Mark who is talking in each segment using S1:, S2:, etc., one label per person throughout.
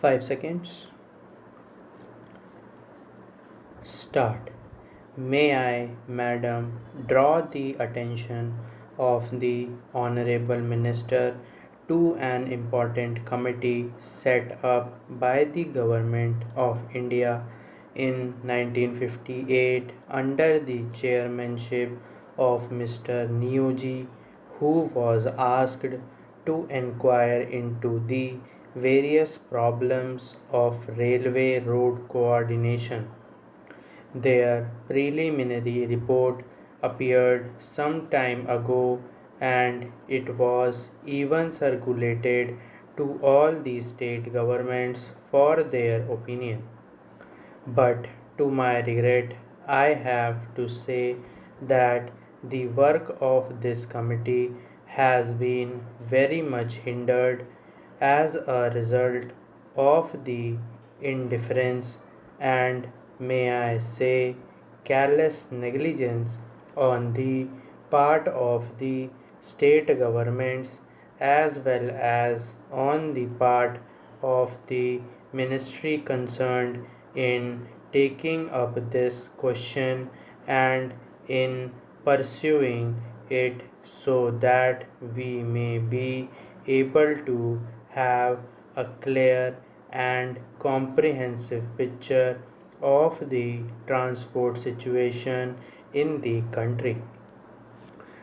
S1: 5 seconds. Start. May I, Madam, draw the attention of the Honorable Minister to an important committee set up by the Government of India in 1958 under the chairmanship of Mr. Neoji, who was asked to inquire into the various problems of railway road coordination. Their preliminary report appeared some time ago and it was even circulated to all the state governments for their opinion. But to my regret, I have to say that the work of this committee has been very much hindered as a result of the indifference and, may I say, careless negligence on the part of the state governments as well as on the part of the ministry concerned in taking up this question and in pursuing it so that we may be able to have a clear and comprehensive picture of the transport situation in the country.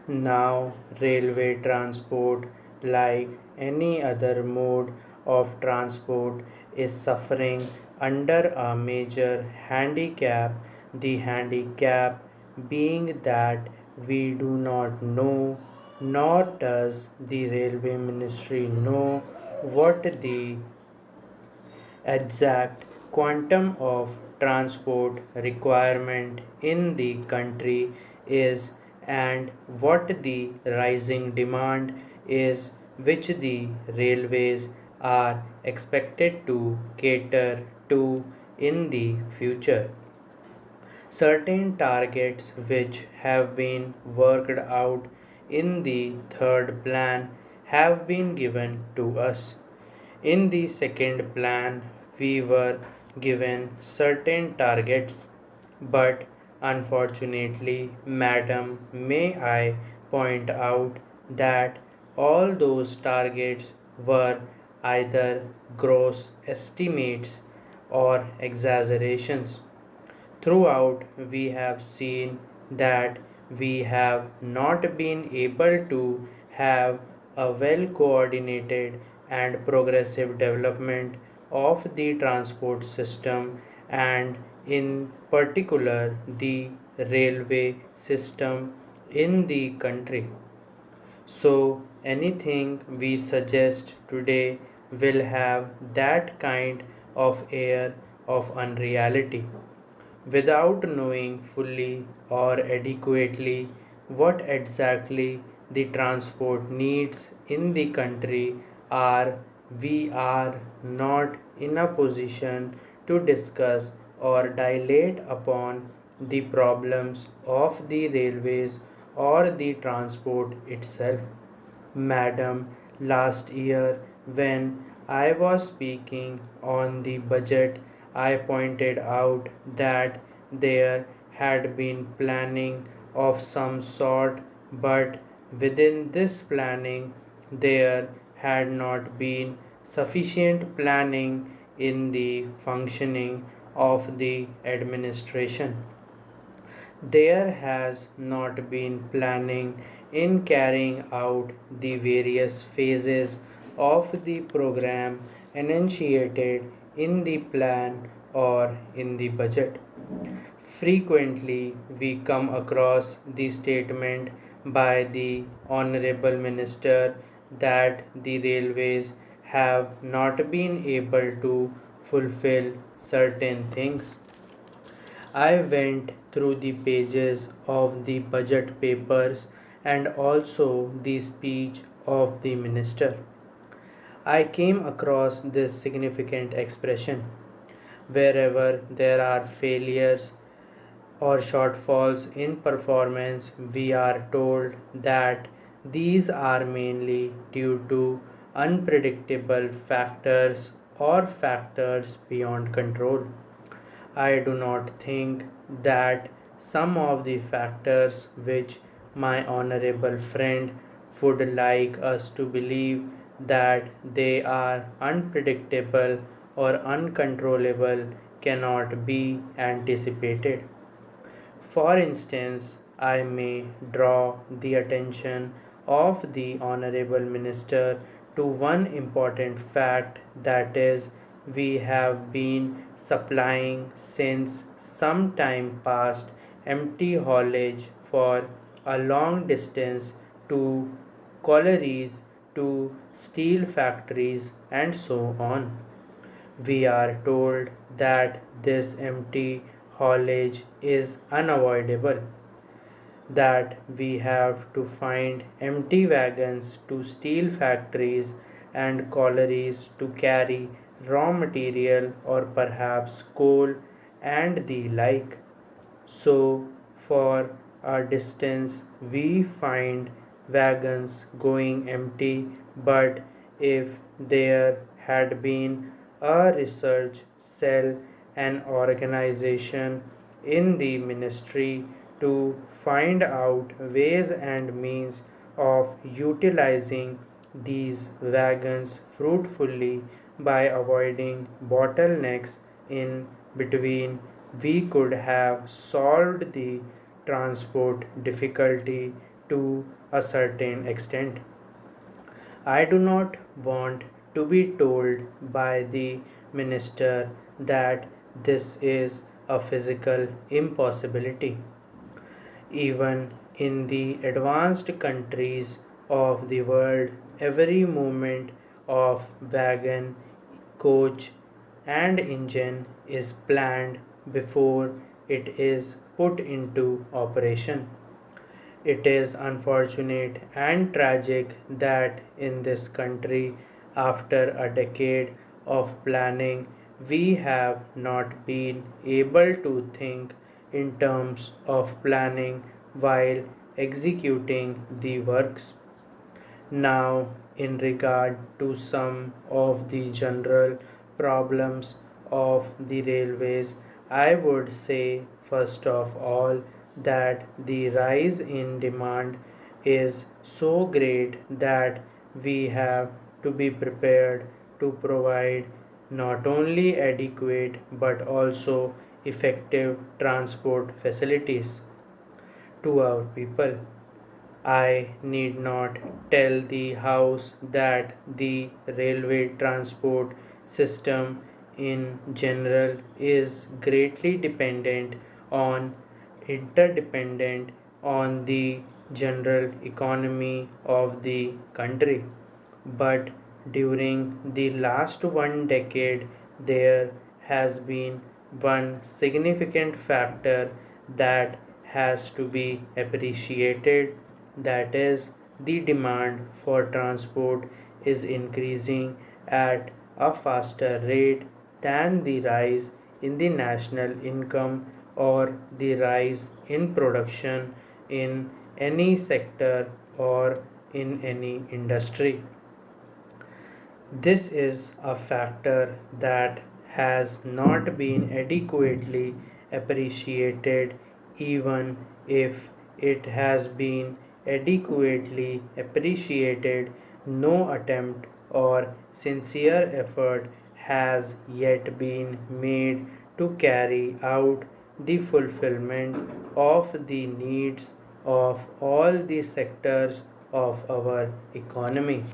S1: Now, railway transport, like any other mode of transport, is suffering under a major handicap, the handicap being that we do not know, nor does the railway ministry know, what the exact quantum of transport requirement in the country is and what the rising demand is which the railways are expected to cater to in the future. Certain targets which have been worked out in the third plan have been given to us. In the second plan, we were given certain targets, but unfortunately, Madam, may I point out that all those targets were either gross estimates or exaggerations. Throughout, we have seen that we have not been able to have a well coordinated and progressive development of the transport system and, in particular, the railway system in the country. So, anything we suggest today will have that kind of air of unreality. Without knowing fully or adequately what exactly the transport needs in the country are, we are not in a position to discuss or dilate upon the problems of the railways or the transport itself. Madam, last year when I was speaking on the budget, I pointed out that there had been planning of some sort, but within this planning there had not been sufficient planning in the functioning of the administration. There has not been planning in carrying out the various phases of the program enunciated in the plan or in the budget. Frequently, we come across the statement by the Honorable Minister that the railways have not been able to fulfill certain things. I went through the pages of the budget papers and also the speech of the minister. I came across this significant expression: wherever there are failures or shortfalls in performance, we are told that these are mainly due to unpredictable factors or factors beyond control. I do not think that some of the factors which my honorable friend would like us to believe that they are unpredictable or uncontrollable cannot be anticipated. For instance, I may draw the attention of the Honorable Minister to one important fact, that is, we have been supplying since some time past empty haulage for a long distance to collieries, to steel factories, and so on. We are told that this empty haulage is unavoidable, that we have to find empty wagons to steel factories and collieries to carry raw material or perhaps coal and the like. So, for a distance, we find wagons going empty, but if there had been a research cell, an organization in the ministry to find out ways and means of utilizing these wagons fruitfully by avoiding bottlenecks in between, we could have solved the transport difficulty to a certain extent. I do not want to be told by the minister that this is a physical impossibility. Even in the advanced countries of the world, every movement of wagon, coach, and engine is planned before it is put into operation. It is unfortunate and tragic that in this country, after a decade of planning, we have not been able to think in terms of planning while executing the works. Now, in regard to some of the general problems of the railways, I would say first of all that the rise in demand is so great that we have to be prepared to provide not only adequate but also effective transport facilities to our people. I need not tell the House that the railway transport system in general is greatly dependent on, interdependent on the general economy of the country. But during the last one decade, there has been one significant factor that has to be appreciated, that is, the demand for transport is increasing at a faster rate than the rise in the national income or the rise in production in any sector or in any industry. This is a factor that has not been adequately appreciated, even if it has been adequately appreciated. No attempt or sincere effort has yet been made to carry out the fulfillment of the needs of all the sectors of our economy.